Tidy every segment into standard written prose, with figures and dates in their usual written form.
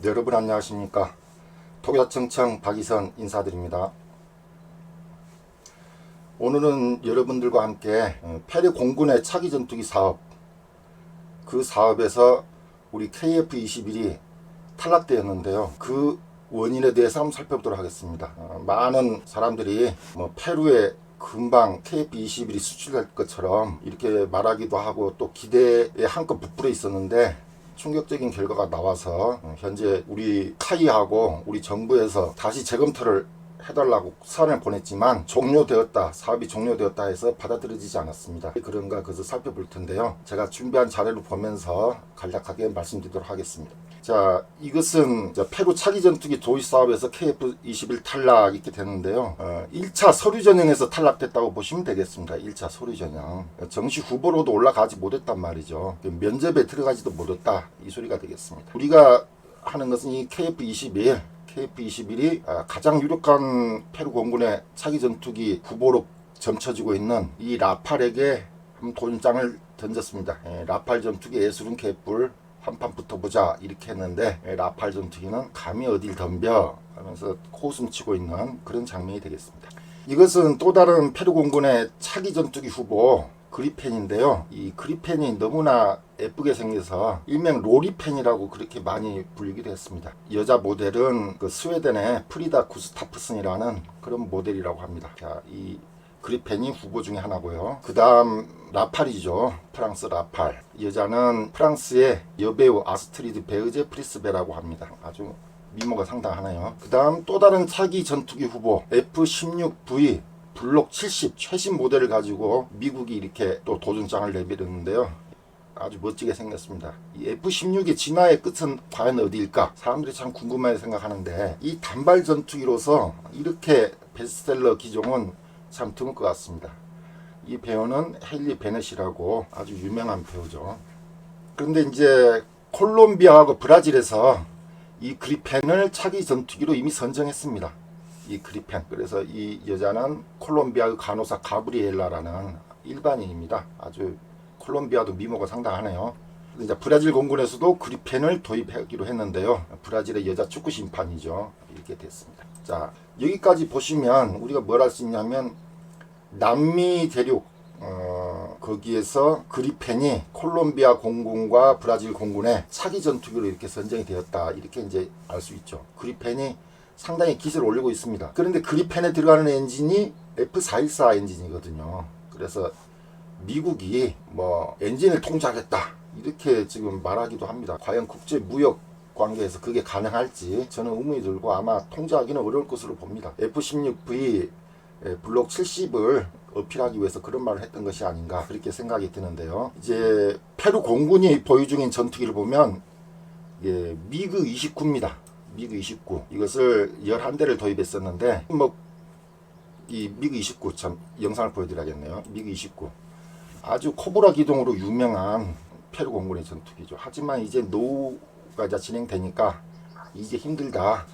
여러분 안녕하십니까. 독야청청 박이선 인사드립니다. 오늘은 여러분들과 함께 페루 공군의 차기 전투기 사업, 그 사업에서 우리 KF-21이 탈락되었는데요. 그 원인에 대해서 한번 살펴보도록 하겠습니다. 많은 사람들이 페루에 금방 KF-21이 수출될 것처럼 이렇게 말하기도 하고 또 기대에 한껏 부풀어 있었는데 충격적인 결과가 나와서 현재 우리 카이하고 우리 정부에서 다시 재검토를 해달라고 사안을 보냈지만 사업이 종료되었다 해서 받아들여지지 않았습니다. 그런가 그것을 살펴볼 텐데요. 제가 준비한 자료를 보면서 간략하게 말씀드리도록 하겠습니다. 자, 이것은 페루 차기 전투기 도입 사업에서 KF-21 탈락 이렇게 되는데요. 1차 서류 전형에서 탈락됐다고 보시면 되겠습니다. 1차 서류 전형. 정시 후보로도 올라가지 못했단 말이죠. 면접에 들어가지도 못했다 이 소리가 되겠습니다. 우리가 하는 것은 이 KF-21이 가장 유력한 페루 공군의 차기 전투기 후보로 점쳐지고 있는 이 라팔에게 도전장을 던졌습니다. 라팔 전투기 예술은 개뿔 한판 붙어보자 이렇게 했는데 라팔 전투기는 감히 어딜 덤벼 하면서 코웃음 치고 있는 그런 장면이 되겠습니다. 이것은 또 다른 페루 공군의 차기 전투기 후보 그리펜인데요. 이 그리펜이 너무나 예쁘게 생겨서 일명 로리펜이라고 그렇게 많이 불리기도 했습니다. 여자 모델은 그 스웨덴의 프리다 구스타프슨이라는 그런 모델이라고 합니다. 자, 이 그리펜이 후보 중에 하나고요. 그 다음 라팔이죠. 프랑스 라팔. 여자는 프랑스의 여배우 아스트리드 베으제 프리스베라고 합니다. 아주 미모가 상당하네요. 그 다음 또 다른 차기 전투기 후보 F-16V 블록 70 최신 모델을 가지고 미국이 이렇게 또 도전장을 내밀었는데요. 아주 멋지게 생겼습니다. 이 F-16의 진화의 끝은 과연 어디일까? 사람들이 참 궁금해 생각하는데 이 단발 전투기로서 이렇게 베스트셀러 기종은 참 드물 것 같습니다. 이 배우는 헤일리 베넷이라고 아주 유명한 배우죠. 그런데 이제 콜롬비아하고 브라질에서 이 그리펜을 차기 전투기로 이미 선정했습니다. 이 그리펜. 그래서 이 여자는 콜롬비아의 간호사 가브리엘라라는 일반인입니다. 아주 콜롬비아도 미모가 상당하네요. 이제 브라질 공군에서도 그리펜을 도입하기로 했는데요. 브라질의 여자 축구 심판이죠. 이렇게 됐습니다. 자, 여기까지 보시면 우리가 뭘 할 수 있냐면 남미 대륙 거기에서 그리펜이 콜롬비아 공군과 브라질 공군의 차기 전투기로 이렇게 선정이 되었다. 이렇게 이제 알 수 있죠. 그리펜이 상당히 기세를 올리고 있습니다. 그런데 그리펜에 들어가는 엔진이 F414 엔진이거든요. 그래서 미국이 엔진을 통제하겠다 이렇게 지금 말하기도 합니다. 과연 국제 무역 관계에서 그게 가능할지 저는 의문이 들고 아마 통제하기는 어려울 것으로 봅니다. F-16V 블록 70을 어필하기 위해서 그런 말을 했던 것이 아닌가 그렇게 생각이 드는데요. 이제 페루 공군이 보유 중인 전투기를 보면 이게 미그 29입니다. 미그 29 이것을 11대를 도입했었는데 이 미그 29 참 영상을 보여드려야겠네요. 미그 29 아주 코브라 기동으로 유명한 페루 공군의 전투기죠. 하지만 이제 노후가 이제 진행되니까 이제 힘들다.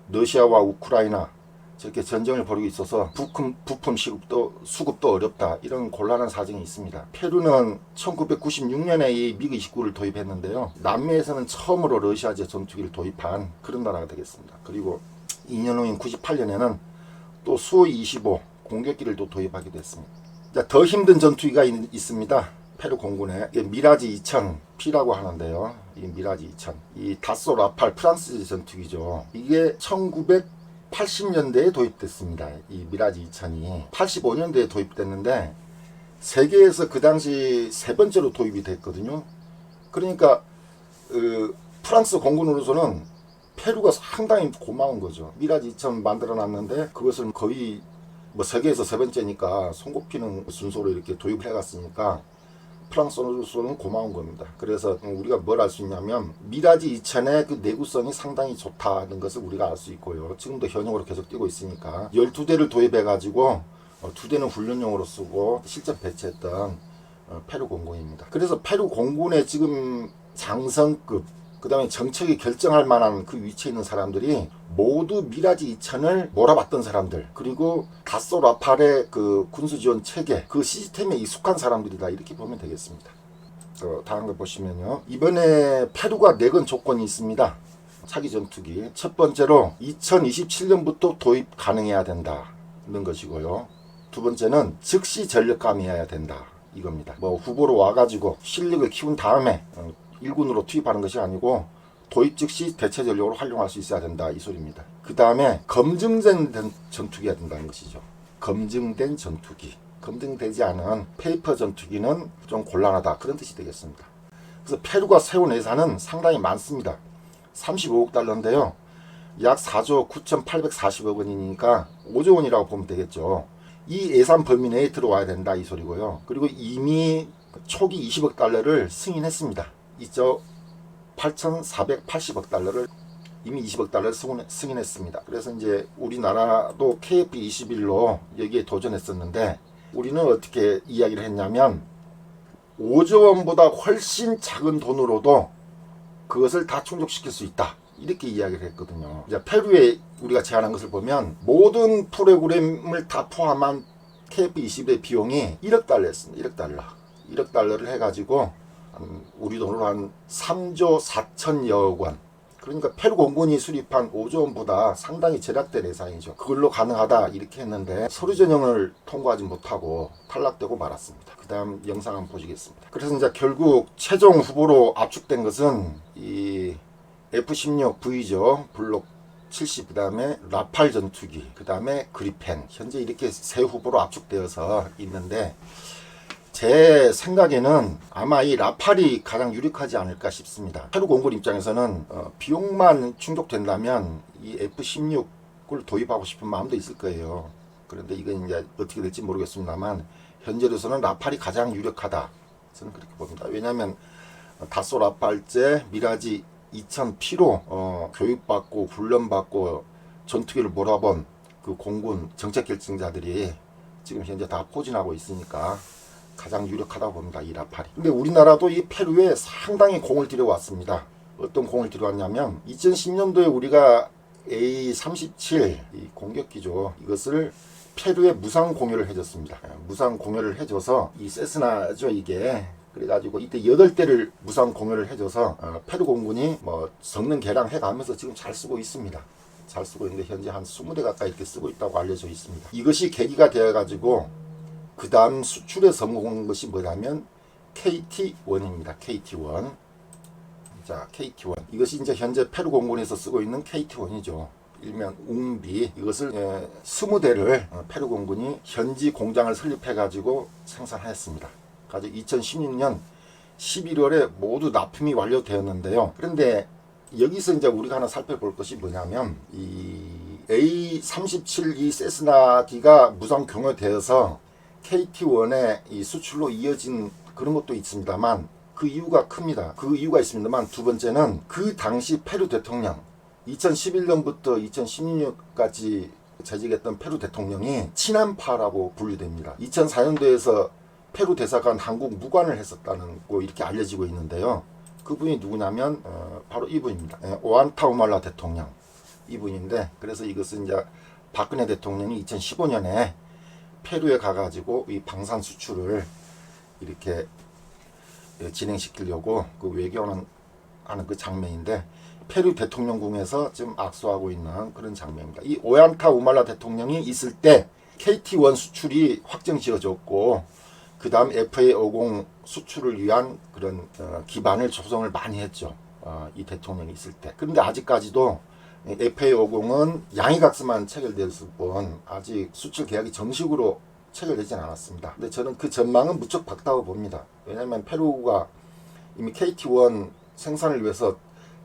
러시아와 우크라이나 저렇게 전쟁을 벌이고 있어서 부품 수급도 어렵다. 이런 곤란한 사정이 있습니다. 페루는 1996년에 이 미그 29를 도입했는데요. 남미에서는 처음으로 러시아제 전투기를 도입한 그런 나라가 되겠습니다. 그리고 2년 후인 98년에는 또 수호이 25 공격기를 또 도입하기도 했습니다. 자, 더 힘든 전투기가 있습니다. 페루 공군의 미라지 2000P라고 하는데요. 이 미라지 2000 이 다소 라팔 프랑스 전투기죠. 이게 1980년대에 도입됐습니다. 이 미라지 2000이 85년대에 도입됐는데 세계에서 그 당시 세 번째로 도입이 됐거든요. 그러니까 프랑스 공군으로서는 페루가 상당히 고마운 거죠. 미라지 2000 만들어 놨는데 그것을 거의 세계에서 세 번째니까 손꼽히는 순서로 이렇게 도입을 해갔으니까 프랑스로서는 고마운 겁니다. 그래서 우리가 뭘 알 수 있냐면 미라지 2000의 그 내구성이 상당히 좋다는 것을 우리가 알 수 있고요. 지금도 현역으로 계속 뛰고 있으니까 12대를 도입해 가지고 2대는 훈련용으로 쓰고 실전 배치했던 페루 공군입니다. 그래서 페루 공군의 지금 장성급 그 다음에 정책이 결정할 만한 그 위치에 있는 사람들이 모두 미라지 2000을 몰아봤던 사람들, 그리고 다소 라팔의 그 군수지원 체계, 그 시스템에 익숙한 사람들이다 이렇게 보면 되겠습니다. 다음 걸 보시면요, 이번에 페루가 내건 조건이 있습니다. 차기 전투기. 첫 번째로 2027년부터 도입 가능해야 된다는 것이고요. 두 번째는 즉시 전력감이어야 된다 이겁니다. 뭐 후보로 와가지고 실력을 키운 다음에 일군으로 투입하는 것이 아니고 도입 즉시 대체 전력으로 활용할 수 있어야 된다 이 소리입니다. 그 다음에 검증된 전투기가 된다는 것이죠. 검증된 전투기. 검증되지 않은 페이퍼 전투기는 좀 곤란하다 그런 뜻이 되겠습니다. 그래서 페루가 세운 예산은 상당히 많습니다. 35억 달러인데요. 약 4조 9,840억 원이니까 5조 원이라고 보면 되겠죠. 이 예산 범위 내에 들어와야 된다 이 소리고요. 그리고 이미 초기 20억 달러를 승인했습니다. 이쪽 8,480억 달러를 이미 20억 달러를 승인했습니다. 그래서 이제 우리나라도 KF-21로 여기에 도전했었는데 우리는 어떻게 이야기를 했냐면 5조 원보다 훨씬 작은 돈으로도 그것을 다 충족시킬 수 있다. 이렇게 이야기를 했거든요. 이제 페루에 우리가 제안한 것을 보면 모든 프로그램을 다 포함한 KF-21의 비용이 1억 달러였습니다. 1억 달러. 1억 달러를 해가지고 우리 돈으로 한 3조 4천여억 원. 그러니까 페루 공군이 수립한 5조 원보다 상당히 절약된 예산이죠. 그걸로 가능하다 이렇게 했는데 서류 전형을 통과하지 못하고 탈락되고 말았습니다. 그 다음 영상 한번 보시겠습니다. 그래서 이제 결국 최종 후보로 압축된 것은 이 F-16V죠. 블록 70, 그 다음에 라팔 전투기, 그 다음에 그리펜. 현재 이렇게 세 후보로 압축되어서 있는데 제 생각에는 아마 이 라팔이 가장 유력하지 않을까 싶습니다. 페루 공군 입장에서는 비용만 충족된다면 이 F-16을 도입하고 싶은 마음도 있을 거예요. 그런데 이건 이제 어떻게 될지 모르겠습니다만 현재로서는 라팔이 가장 유력하다. 저는 그렇게 봅니다. 왜냐하면 다소 라팔제 미라지 2000P로 교육받고 훈련받고 전투기를 몰아본 그 공군 정책 결정자들이 지금 현재 다 포진하고 있으니까 가장 유력하다고 봅니다. 이 라팔이. 근데 우리나라도 이 페루에 상당히 공을 들여왔습니다. 어떤 공을 들여왔냐면 2010년도에 우리가 A-37 이 공격기죠. 이것을 페루에 무상 공여를 해줬습니다. 무상 공여를 해줘서 이 세스나죠 이게. 그래가지고 이때 8대를 무상 공여를 해줘서 페루 공군이 뭐 성능 개량 해가면서 지금 잘 쓰고 있습니다. 잘 쓰고 있는데 현재 한 20대 가까이 이렇게 쓰고 있다고 알려져 있습니다. 이것이 계기가 되어가지고 그 다음 수출에 성공한 것이 뭐냐면 KT-1입니다. KT-1. 자, KT-1. 이것이 이제 현재 페루 공군에서 쓰고 있는 KT-1이죠. 일명 웅비. 이것을 20대를 페루 공군이 현지 공장을 설립해가지고 생산했습니다. 가지고 2016년 11월에 모두 납품이 완료되었는데요. 그런데 여기서 이제 우리가 하나 살펴볼 것이 뭐냐면 이 A-37 이 세스나기가 무상 경유되어서 KT-1의 이 수출로 이어진 그런 것도 있습니다만 그 이유가 큽니다. 그 이유가 있습니다만 두 번째는 그 당시 페루 대통령 2011년부터 2016년까지 재직했던 페루 대통령이 친한파라고 분류됩니다. 2004년도에서 페루 대사관 한국 무관을 했었다는 거 이렇게 알려지고 있는데요. 그분이 누구냐면 바로 이분입니다. 오안타 우말라 대통령 이분인데 그래서 이것은 이제 박근혜 대통령이 2015년에 페루에 가가지고 이 방산 수출을 이렇게 진행시키려고 그 외교는 하는 그 장면인데 페루 대통령궁에서 지금 악수하고 있는 그런 장면입니다. 이 오얀타 우말라 대통령이 있을 때 KT-1 수출이 확정 지어졌고 그 다음 FA-50 수출을 위한 그런 기반을 조성을 많이 했죠. 이 대통령이 있을 때. 그런데 아직까지도 FA-50은 양해각서만 체결됐을 뿐 아직 수출 계약이 정식으로 체결되진 않았습니다. 근데 저는 그 전망은 무척 밝다고 봅니다. 왜냐하면 페루가 이미 KT-1 생산을 위해서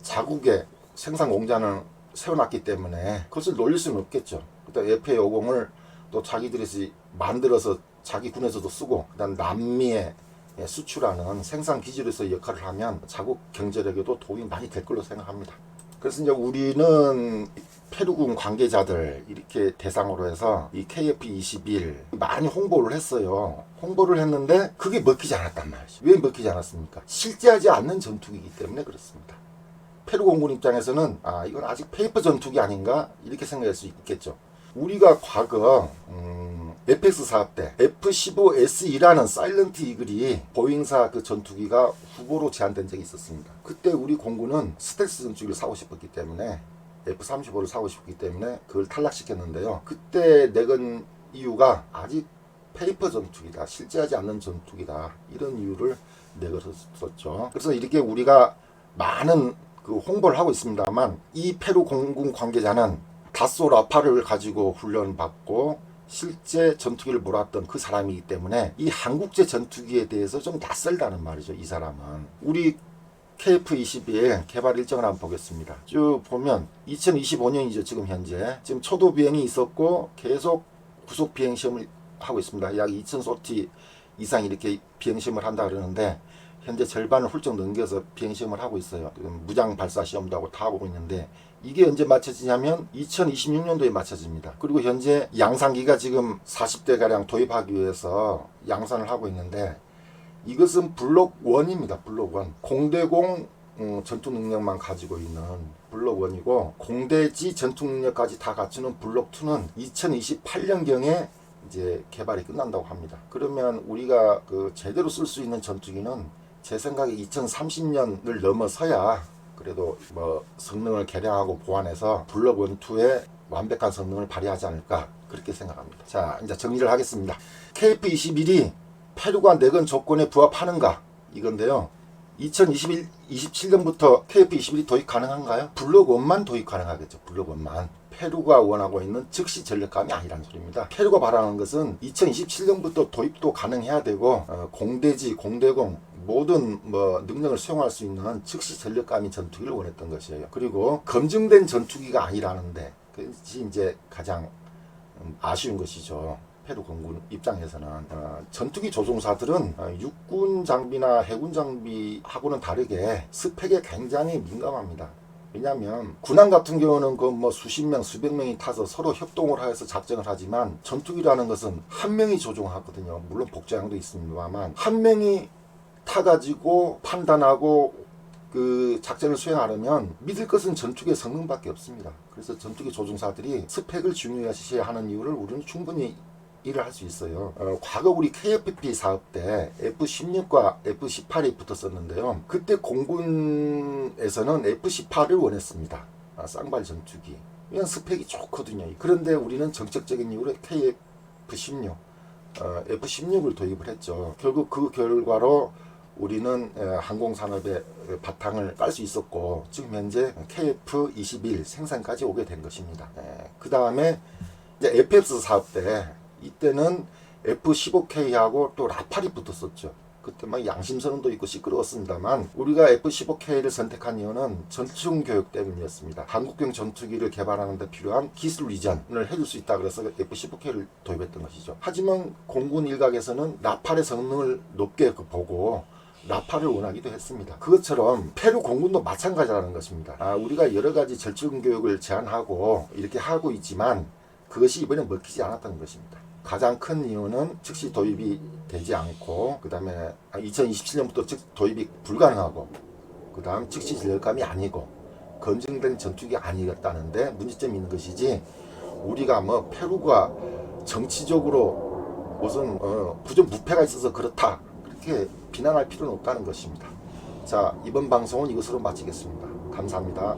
자국의 생산 공장을 세워놨기 때문에 그것을 놀릴 수는 없겠죠. 그다음 FA-50을 또 자기들이 만들어서 자기 군에서도 쓰고 그다음 남미에 수출하는 생산 기지로서 역할을 하면 자국 경제력에도 도움이 많이 될 걸로 생각합니다. 그래서 이제 우리는 페루군 관계자들 이렇게 대상으로 해서 이 KF-21 많이 홍보를 했어요. 홍보를 했는데 그게 먹히지 않았단 말이죠. 왜 먹히지 않았습니까? 실제하지 않는 전투기이기 때문에 그렇습니다. 페루 공군 입장에서는 이건 아직 페이퍼 전투기 아닌가 이렇게 생각할 수 있겠죠. 우리가 과거 FX 사업 때 F-15SE라는 사일런트 이글이 보잉사 그 전투기가 후보로 제안된 적이 있었습니다. 그때 우리 공군은 스텔스 전투기를 사고 싶었기 때문에 F-35를 사고 싶기 때문에 그걸 탈락시켰는데요. 그때 내건 이유가 아직 페이퍼 전투기다, 실제하지 않는 전투기다, 이런 이유를 내걸었었죠. 그래서 이렇게 우리가 많은 그 홍보를 하고 있습니다만, 이 페루 공군 관계자는 다소 라파를 가지고 훈련받고 실제 전투기를 몰았던 그 사람이기 때문에 이 한국제 전투기에 대해서 좀 낯설다는 말이죠. 이 사람은. 우리 KF-22의 개발 일정을 한번 보겠습니다. 쭉 보면 2025년이죠. 지금 현재. 지금 초도 비행이 있었고 계속 구속 비행 시험을 하고 있습니다. 약 2000소티 이상 이렇게 비행 시험을 한다 그러는데 현재 절반을 훌쩍 넘겨서 비행 시험을 하고 있어요. 무장 발사 시험도 하고 다 하고 있는데 이게 언제 맞춰지냐면 2026년도에 맞춰집니다. 그리고 현재 양산기가 지금 40대 가량 도입하기 위해서 양산을 하고 있는데 이것은 블록 1입니다. 블록 1. 공대공 전투 능력만 가지고 있는 블록 1이고 공대지 전투 능력까지 다 갖추는 블록 2는 2028년경에 이제 개발이 끝난다고 합니다. 그러면 우리가 그 제대로 쓸 수 있는 전투기는 제 생각에 2030년을 넘어서야 그래도 뭐 성능을 개량하고 보완해서 블록 1, 2의 완벽한 성능을 발휘하지 않을까 그렇게 생각합니다. 자, 이제 정리를 하겠습니다. KF-21이 페루가 내건 조건에 부합하는가 이건데요. 2027년부터 KF-21이 도입 가능한가요? 블록 1만 도입 가능하겠죠. 블록 1만. 페루가 원하고 있는 즉시 전력감이 아니라는 소리입니다. 페루가 바라는 것은 2027년부터 도입도 가능해야 되고 공대지, 공대공 모든 뭐 능력을 수용할 수 있는 즉시 전력감인 전투기를 원했던 것이에요. 그리고 검증된 전투기가 아니라는데 그것이 이제 가장 아쉬운 것이죠. 페루 공군 입장에서는 전투기 조종사들은 육군 장비나 해군 장비하고는 다르게 스펙에 굉장히 민감합니다. 왜냐하면 군함 같은 경우는 그 뭐 수십 명, 수백 명이 타서 서로 협동을 해서 작전을 하지만 전투기라는 것은 한 명이 조종하거든요. 물론 복제량도 있습니다만 한 명이 타가지고 판단하고 그 작전을 수행하려면 믿을 것은 전투기의 성능밖에 없습니다. 그래서 전투기 조종사들이 스펙을 중요시하는 이유를 우리는 충분히 일을 할 수 있어요. 과거 우리 KFP 사업 때 F-16과 F-18이 붙었었는데요. 그때 공군에서는 F-18을 원했습니다. 쌍발 전투기. 이건 스펙이 좋거든요. 그런데 우리는 정책적인 이유로 KF-16, F-16을 도입을 했죠. 결국 그 결과로 우리는 항공산업의 바탕을 깔 수 있었고 지금 현재 KF-21 생산까지 오게 된 것입니다. 그 다음에 이제 FX 사업 때 이때는 F-15K하고 또 라팔이 붙었었죠. 그때 막 양심선언도 있고 시끄러웠습니다만 우리가 F-15K를 선택한 이유는 전투 교육 때문이었습니다. 한국형 전투기를 개발하는 데 필요한 기술 이전을 해줄 수 있다 그래서 F-15K를 도입했던 것이죠. 하지만 공군 일각에서는 라팔의 성능을 높게 보고 라팔을 원하기도 했습니다. 그것처럼 페루 공군도 마찬가지라는 것입니다. 우리가 여러 가지 절충 교육을 제안하고 이렇게 하고 있지만 그것이 이번에 먹히지 않았다는 것입니다. 가장 큰 이유는 즉시 도입이 되지 않고 그 다음에 2027년부터 도입이 불가능하고 그 다음 즉시 전력감이 아니고 검증된 전투기 아니었다는데 문제점이 있는 것이지 우리가 뭐 페루가 정치적으로 무슨 부정부패가 있어서 그렇다 그렇게 비난할 필요는 없다는 것입니다. 자, 이번 방송은 이것으로 마치겠습니다. 감사합니다.